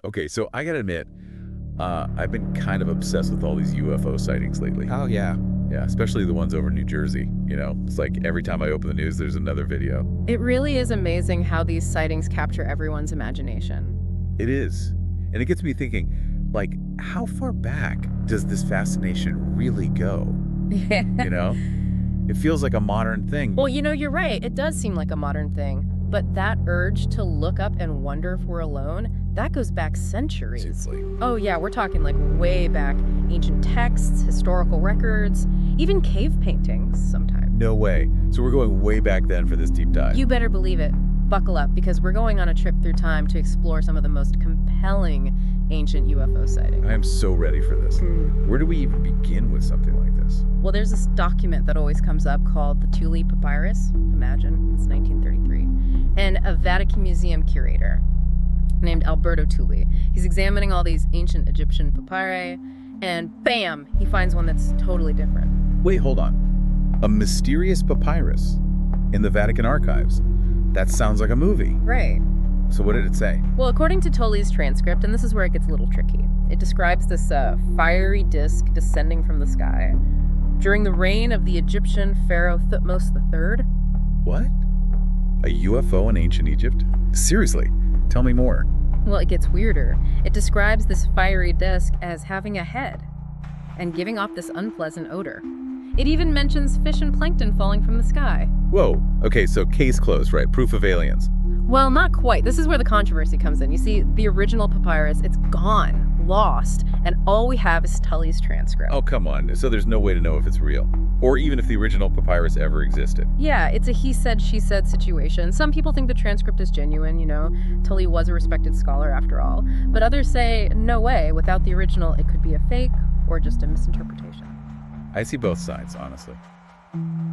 Okay, so I gotta admit, I've been kind of obsessed with all these UFO sightings lately. Oh, yeah. Yeah, especially the ones over New Jersey. It's like every time I open the news, there's another video. It really is amazing how these sightings capture everyone's imagination. It is. And it gets me thinking, like, how far back does this fascination really go? Yeah. It feels like a modern thing. Well, you're right. It does seem like a modern thing. But that urge to look up and wonder if we're alone, that goes back centuries. Seriously. Oh, yeah, we're talking like way back. Ancient texts, historical records, even cave paintings sometimes. No way. So we're going way back then for this deep dive. You better believe it. Buckle up, because we're going on a trip through time to explore some of the most compelling ancient UFO sightings. I am so ready for this. Where do we even begin with something like this? Well, there's this document that always comes up called the Tulli Papyrus. Imagine, it's 1933. And a Vatican Museum curator named Alberto Tulli. He's examining all these ancient Egyptian papyri, and bam, he finds one that's totally different. Wait, hold on. A mysterious papyrus in the Vatican archives. That sounds like a movie. Right. So what did it say? Well, according to Tulli's transcript, and this is where it gets a little tricky, it describes this fiery disk descending from the sky during the reign of the Egyptian pharaoh Thutmose III. What? A UFO in ancient Egypt? Seriously, tell me more. Well, it gets weirder. It describes this fiery disk as having a head and giving off this unpleasant odor. It even mentions fish and plankton falling from the sky. Whoa, okay, so case closed, right? Proof of aliens. Well, not quite. This is where the controversy comes in. You see, the original papyrus, it's gone, lost, and all we have is Tully's transcript. Oh, come on. So there's no way to know if it's real. Or even if the original papyrus ever existed. Yeah, it's a he said, she said situation. Some people think the transcript is genuine, Tully was a respected scholar after all. But others say, no way, without the original, it could be a fake or just a misinterpretation. I see both sides, honestly.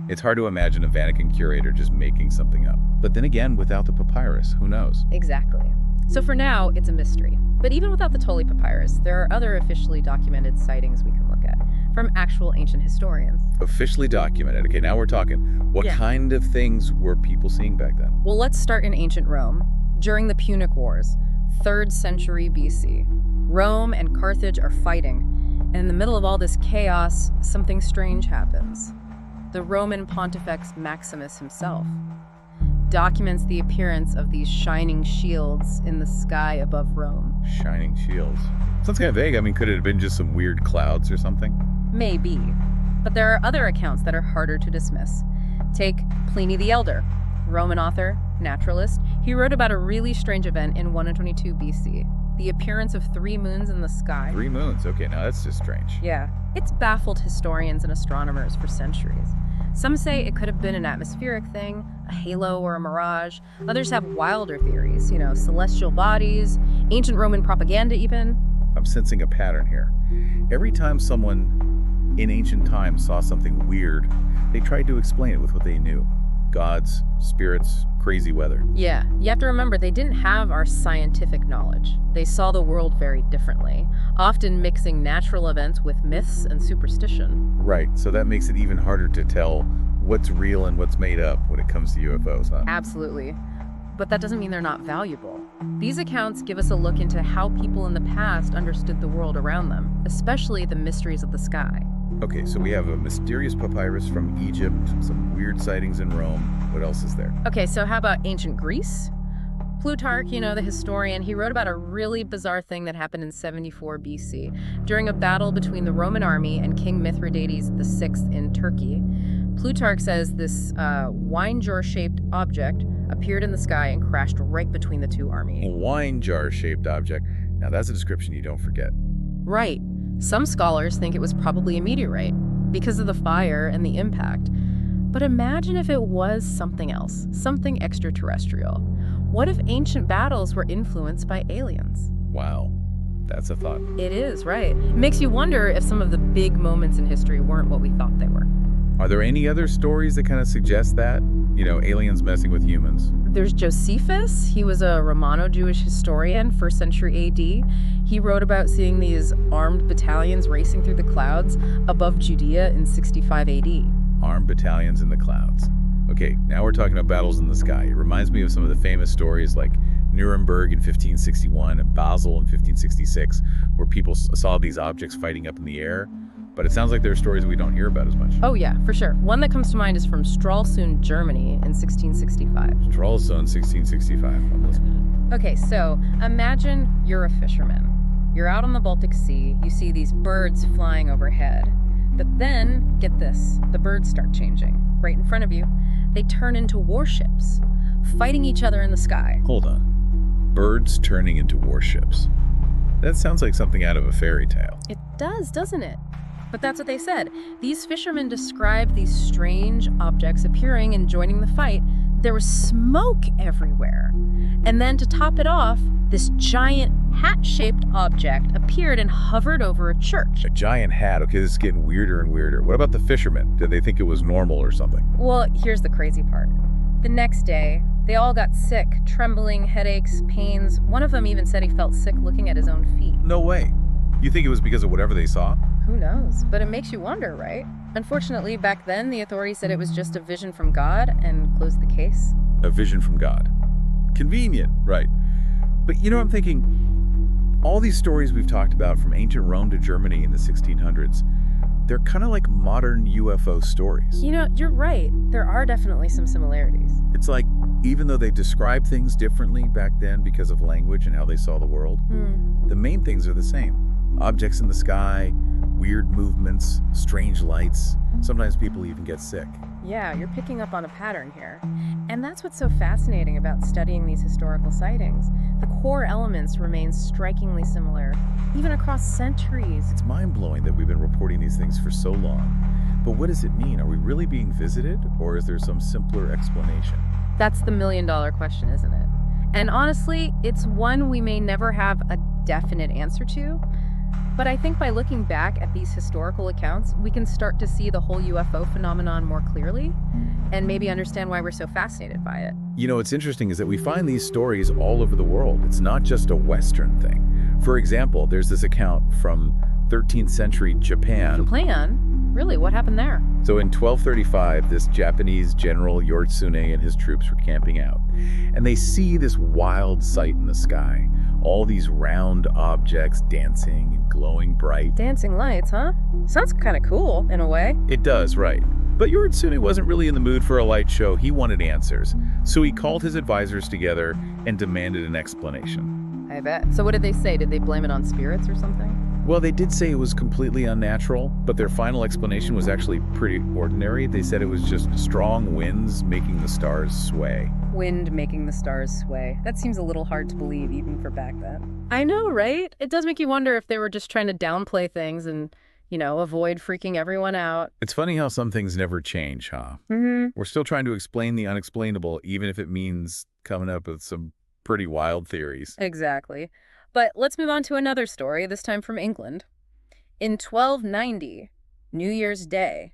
It's hard to imagine a Vatican curator just making something up. But then again, without the papyrus, who knows? Exactly. So for now, it's a mystery. But even without the Tully Papyrus, there are other officially documented sightings we can look at from actual ancient historians. Officially documented. Okay, now we're talking. What kind of things were people seeing back then? Well, let's start in ancient Rome. During the Punic Wars, 3rd century BC, Rome and Carthage are fighting. And in the middle of all this chaos, something strange happens. The Roman Pontifex Maximus himself documents the appearance of these shining shields in the sky above Rome. Shining shields. Sounds kind of vague. I mean, could it have been just some weird clouds or something? Maybe. But there are other accounts that are harder to dismiss. Take Pliny the Elder, Roman author, naturalist. He wrote about a really strange event in 122 BC. The appearance of 3 moons in the sky. 3 moons? Okay, now that's just strange. Yeah. It's baffled historians and astronomers for centuries. Some say it could have been an atmospheric thing, a halo or a mirage. Others have wilder theories, celestial bodies, ancient Roman propaganda even. I'm sensing a pattern here. Every time someone in ancient times saw something weird, they tried to explain it with what they knew. Gods, spirits, crazy weather. Yeah, you have to remember they didn't have our scientific knowledge. They saw the world very differently, often mixing natural events with myths and superstition. Right, so that makes it even harder to tell what's real and what's made up when it comes to UFOs, huh? Absolutely. But that doesn't mean they're not valuable. These accounts give us a look into how people in the past understood the world around them, especially the mysteries of the sky. Okay, so we have a mysterious papyrus from Egypt, some weird sightings in Rome. What else is there? Okay, so how about ancient Greece? Plutarch, the historian, he wrote about a really bizarre thing that happened in 74 BC during a battle between the Roman army and King Mithridates VI in Turkey. Plutarch says this wine jar-shaped object appeared in the sky and crashed right between the two armies. A wine jar-shaped object. Now that's a description you don't forget. Right. Some scholars think it was probably a meteorite because of the fire and the impact. But imagine if it was something else, something extraterrestrial. What if ancient battles were influenced by aliens? Wow, that's a thought. It is, right. It makes you wonder if some of the big moments in history weren't what we thought they were. Are there any other stories that kind of suggest that? Aliens messing with humans? There's Josephus. He was a Romano-Jewish historian, 1st century AD. He wrote about seeing these armed battalions racing through the clouds above Judea in 65 AD. Armed battalions in the clouds. Okay, now we're talking about battles in the sky. It reminds me of some of the famous stories like Nuremberg in 1561 and Basel in 1566, where people saw these objects fighting up in the air. But it sounds like there are stories we don't hear about as much. Oh yeah, for sure. One that comes to mind is from Stralsund, Germany in 1665. Stralsund, 1665. I'm listening. Okay, so imagine you're a fisherman. You're out on the Baltic Sea, you see these birds flying overhead. But then, get this, the birds start changing. Right in front of you, they turn into warships, fighting each other in the sky. Hold on. Birds turning into warships. That sounds like something out of a fairy tale. It does, doesn't it? But that's what they said. These fishermen described these strange objects appearing and joining the fight. There was smoke everywhere. And then to top it off, this giant hat-shaped object appeared and hovered over a church. A giant hat. Okay, this is getting weirder and weirder. What about the fishermen? Did they think it was normal or something? Well, here's the crazy part. The next day, they all got sick, trembling, headaches, pains. One of them even said he felt sick looking at his own feet. No way. You think it was because of whatever they saw? Who knows? But it makes you wonder, right? Unfortunately, back then, the authorities said it was just a vision from God and closed the case. A vision from God. Convenient, right. But you know what I'm thinking? All these stories we've talked about from ancient Rome to Germany in the 1600s, they're kind of like modern UFO stories. You know, you're right. There are definitely some similarities. It's like, even though they described things differently back then because of language and how they saw the world, the main things are the same. Objects in the sky, weird movements, strange lights. Sometimes people even get sick. Yeah, you're picking up on a pattern here. And that's what's so fascinating about studying these historical sightings. The core elements remain strikingly similar, even across centuries. It's mind-blowing that we've been reporting these things for so long. But what does it mean? Are we really being visited, or is there some simpler explanation? That's the million-dollar question, isn't it? And honestly, it's one we may never have a definite answer to. But I think by looking back at these historical accounts, we can start to see the whole UFO phenomenon more clearly and maybe understand why we're so fascinated by it. You know, what's interesting is that we find these stories all over the world. It's not just a Western thing. For example, there's this account from 13th century Japan. Japan? Really? What happened there? So in 1235, this Japanese general Yoritsune and his troops were camping out, and they see this wild sight in the sky. All these round objects dancing and glowing bright. Dancing lights, huh? Sounds kind of cool, in a way. It does, right. But Yoritsune wasn't really in the mood for a light show. He wanted answers. So he called his advisors together and demanded an explanation. I bet. So what did they say? Did they blame it on spirits or something? Well, they did say it was completely unnatural, but their final explanation was actually pretty ordinary. They said it was just strong winds making the stars sway. Wind making the stars sway. That seems a little hard to believe even for back then. I know, right? It does make you wonder if they were just trying to downplay things and, avoid freaking everyone out. It's funny how some things never change, huh? We're still trying to explain the unexplainable, even if it means coming up with some pretty wild theories. Exactly. But let's move on to another story, this time from England. In 1290, New Year's Day,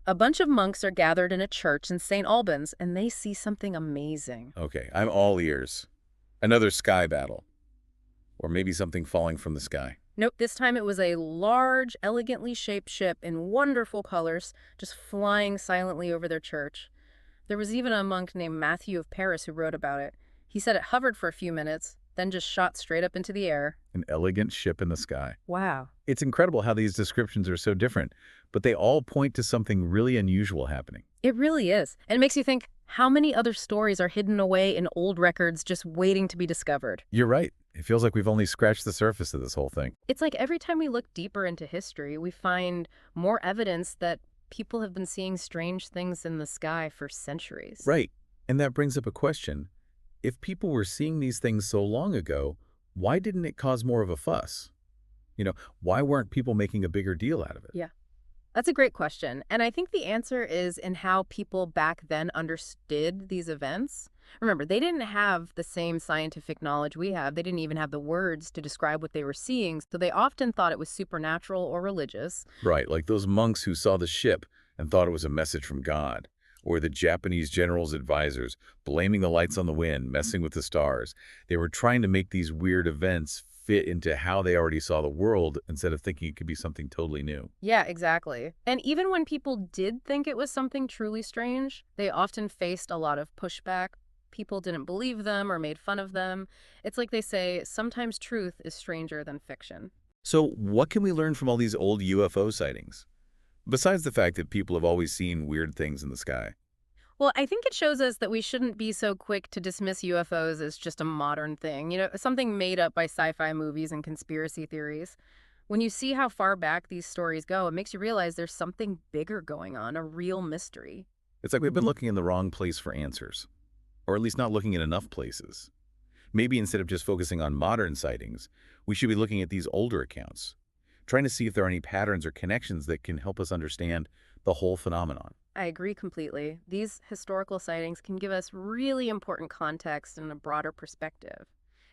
a bunch of monks are gathered in a church in St. Albans, and they see something amazing. Okay, I'm all ears. Another sky battle. Or maybe something falling from the sky. Nope, this time it was a large, elegantly shaped ship in wonderful colors, just flying silently over their church. There was even a monk named Matthew of Paris who wrote about it. He said it hovered for a few minutes, then just shot straight up into the air. An elegant ship in the sky. Wow. It's incredible how these descriptions are so different, but they all point to something really unusual happening. It really is. And it makes you think, how many other stories are hidden away in old records just waiting to be discovered? You're right. It feels like we've only scratched the surface of this whole thing. It's like every time we look deeper into history, we find more evidence that people have been seeing strange things in the sky for centuries. Right. And that brings up a question. If people were seeing these things so long ago, why didn't it cause more of a fuss? Why weren't people making a bigger deal out of it? Yeah, that's a great question. And I think the answer is in how people back then understood these events. Remember, they didn't have the same scientific knowledge we have. They didn't even have the words to describe what they were seeing. So they often thought it was supernatural or religious. Right, like those monks who saw the ship and thought it was a message from God. Or the Japanese general's advisors, blaming the lights on the wind, messing with the stars. They were trying to make these weird events fit into how they already saw the world instead of thinking it could be something totally new. Yeah, exactly. And even when people did think it was something truly strange, they often faced a lot of pushback. people didn't believe them or made fun of them. It's like they say, sometimes truth is stranger than fiction. So what can we learn from all these old UFO sightings? Besides the fact that people have always seen weird things in the sky. Well, I think it shows us that we shouldn't be so quick to dismiss UFOs as just a modern thing, something made up by sci-fi movies and conspiracy theories. When you see how far back these stories go, it makes you realize there's something bigger going on, a real mystery. It's like we've been looking in the wrong place for answers, or at least not looking in enough places. Maybe instead of just focusing on modern sightings, we should be looking at these older accounts, trying to see if there are any patterns or connections that can help us understand the whole phenomenon. I agree completely. These historical sightings can give us really important context and a broader perspective.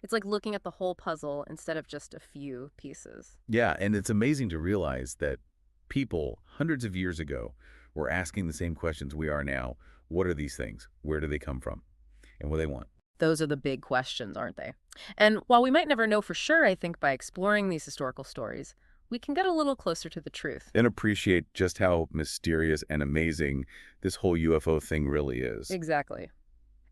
It's like looking at the whole puzzle instead of just a few pieces. Yeah, and it's amazing to realize that people hundreds of years ago were asking the same questions we are now. What are these things? Where do they come from? And what do they want? Those are the big questions, aren't they? And while we might never know for sure, I think by exploring these historical stories, we can get a little closer to the truth. And appreciate just how mysterious and amazing this whole UFO thing really is. Exactly.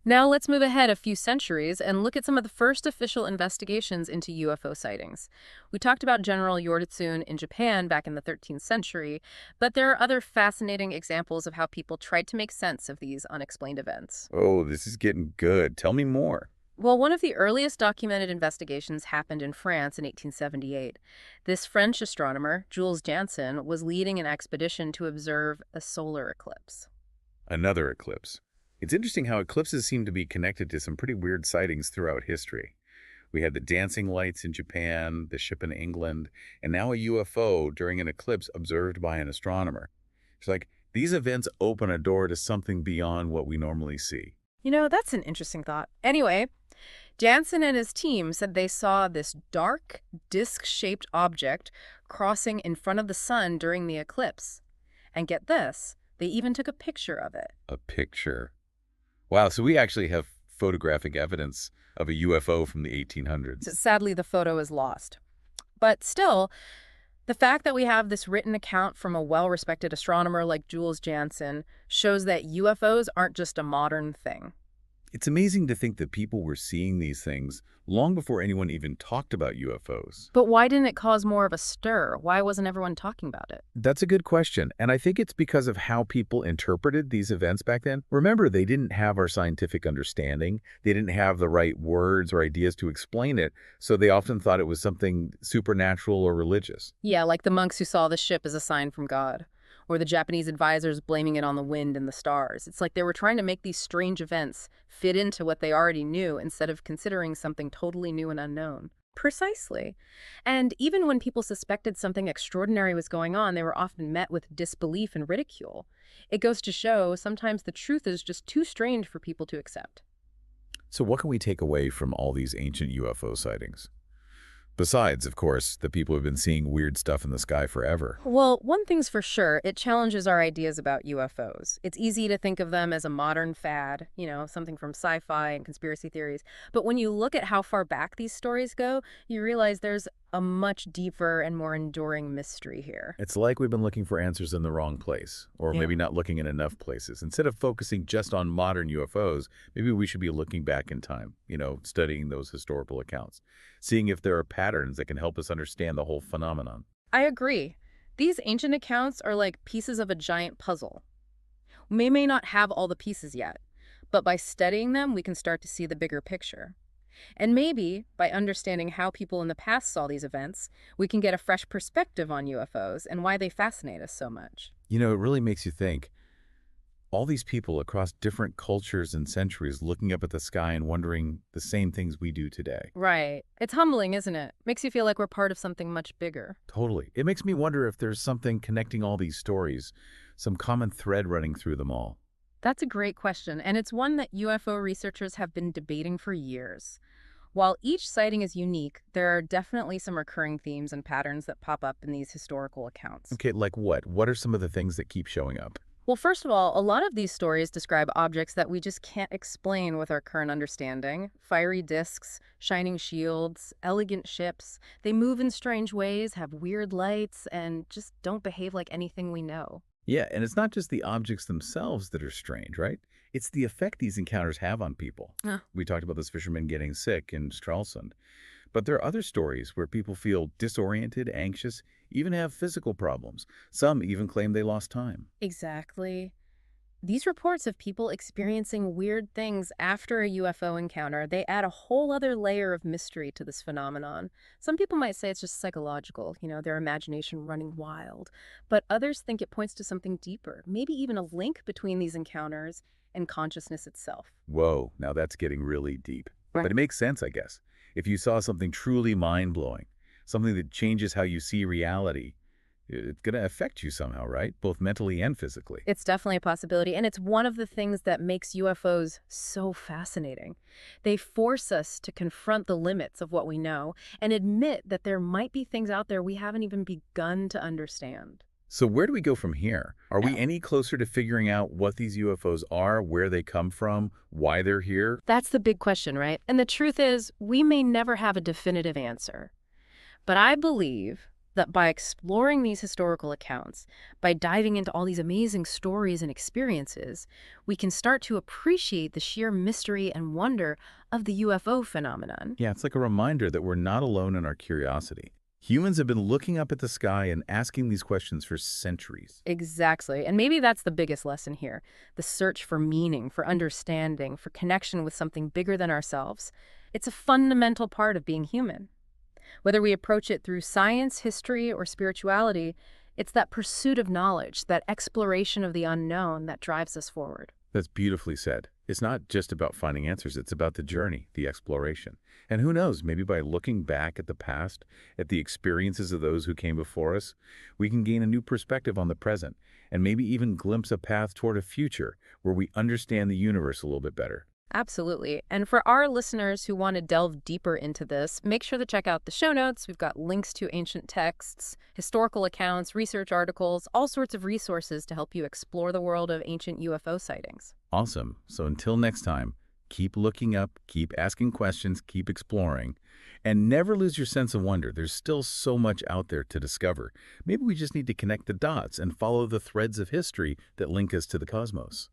Now let's move ahead a few centuries and look at some of the first official investigations into UFO sightings. We talked about General Yoritsune in Japan back in the 13th century, but there are other fascinating examples of how people tried to make sense of these unexplained events. Oh, this is getting good. Tell me more. Well, one of the earliest documented investigations happened in France in 1878. This French astronomer, Jules Janssen, was leading an expedition to observe a solar eclipse. Another eclipse. It's interesting how eclipses seem to be connected to some pretty weird sightings throughout history. We had the dancing lights in Japan, the ship in England, and now a UFO during an eclipse observed by an astronomer. It's like these events open a door to something beyond what we normally see. That's an interesting thought. Anyway, Janssen and his team said they saw this dark, disc-shaped object crossing in front of the sun during the eclipse. And get this, they even took a picture of it. A picture. Wow, so we actually have photographic evidence of a UFO from the 1800s. Sadly, the photo is lost. But still, the fact that we have this written account from a well-respected astronomer like Jules Janssen shows that UFOs aren't just a modern thing. It's amazing to think that people were seeing these things long before anyone even talked about UFOs. But why didn't it cause more of a stir? Why wasn't everyone talking about it? That's a good question, and I think it's because of how people interpreted these events back then. Remember, they didn't have our scientific understanding. They didn't have the right words or ideas to explain it, so they often thought it was something supernatural or religious. Yeah, like the monks who saw the ship as a sign from God, or the Japanese advisors blaming it on the wind and the stars. It's like they were trying to make these strange events fit into what they already knew instead of considering something totally new and unknown. Precisely. And even when people suspected something extraordinary was going on, they were often met with disbelief and ridicule. It goes to show sometimes the truth is just too strange for people to accept. So what can we take away from all these ancient UFO sightings? Besides, of course, that people have been seeing weird stuff in the sky forever. Well, one thing's for sure, it challenges our ideas about UFOs. It's easy to think of them as a modern fad, something from sci-fi and conspiracy theories. But when you look at how far back these stories go, you realize there's a much deeper and more enduring mystery here. It's like we've been looking for answers in the wrong place, or maybe not looking in enough places. Instead of focusing just on modern UFOs, maybe we should be looking back in time, studying those historical accounts, seeing if there are patterns that can help us understand the whole phenomenon. I agree. These ancient accounts are like pieces of a giant puzzle. We may not have all the pieces yet, but by studying them, we can start to see the bigger picture. And maybe, by understanding how people in the past saw these events, we can get a fresh perspective on UFOs and why they fascinate us so much. It really makes you think. All these people across different cultures and centuries looking up at the sky and wondering the same things we do today. Right. It's humbling, isn't it? Makes you feel like we're part of something much bigger. Totally. It makes me wonder if there's something connecting all these stories, some common thread running through them all. That's a great question, and it's one that UFO researchers have been debating for years. While each sighting is unique, there are definitely some recurring themes and patterns that pop up in these historical accounts. Okay, like what? What are some of the things that keep showing up? Well, first of all, a lot of these stories describe objects that we just can't explain with our current understanding. Fiery disks, shining shields, elegant ships. They move in strange ways, have weird lights, and just don't behave like anything we know. Yeah, and it's not just the objects themselves that are strange, right? It's the effect these encounters have on people. Huh. We talked about this fisherman getting sick in Stralsund. But there are other stories where people feel disoriented, anxious, even have physical problems. Some even claim they lost time. Exactly. These reports of people experiencing weird things after a UFO encounter, they add a whole other layer of mystery to this phenomenon. Some people might say it's just psychological, their imagination running wild. But others think it points to something deeper, maybe even a link between these encounters and consciousness itself. Whoa, now that's getting really deep. But Right. it makes sense, I guess. If you saw something truly mind-blowing, something that changes how you see reality, it's going to affect you somehow, right? Both mentally and physically. It's definitely a possibility, and it's one of the things that makes UFOs so fascinating. They force us to confront the limits of what we know and admit that there might be things out there we haven't even begun to understand. So where do we go from here? Are we Now, any closer to figuring out what these UFOs are, where they come from, why they're here? that's the big question, right? And the truth is, we may never have a definitive answer. But I believe that by exploring these historical accounts, by diving into all these amazing stories and experiences, we can start to appreciate the sheer mystery and wonder of the UFO phenomenon. Yeah, it's like a reminder that we're not alone in our curiosity. Humans have been looking up at the sky and asking these questions for centuries. Exactly. And maybe that's the biggest lesson here, the search for meaning, for understanding, for connection with something bigger than ourselves. It's a fundamental part of being human. Whether we approach it through science, history, or spirituality, it's that pursuit of knowledge, that exploration of the unknown that drives us forward. That's beautifully said. It's not just about finding answers, it's about the journey, the exploration. And who knows, maybe by looking back at the past, at the experiences of those who came before us, we can gain a new perspective on the present, and maybe even glimpse a path toward a future where we understand the universe a little bit better. Absolutely. And for our listeners who want to delve deeper into this, make sure to check out the show notes. We've got links to ancient texts, historical accounts, research articles, all sorts of resources to help you explore the world of ancient UFO sightings. Awesome. So until next time, keep looking up, keep asking questions, keep exploring, and never lose your sense of wonder. There's still so much out there to discover. Maybe we just need to connect the dots and follow the threads of history that link us to the cosmos.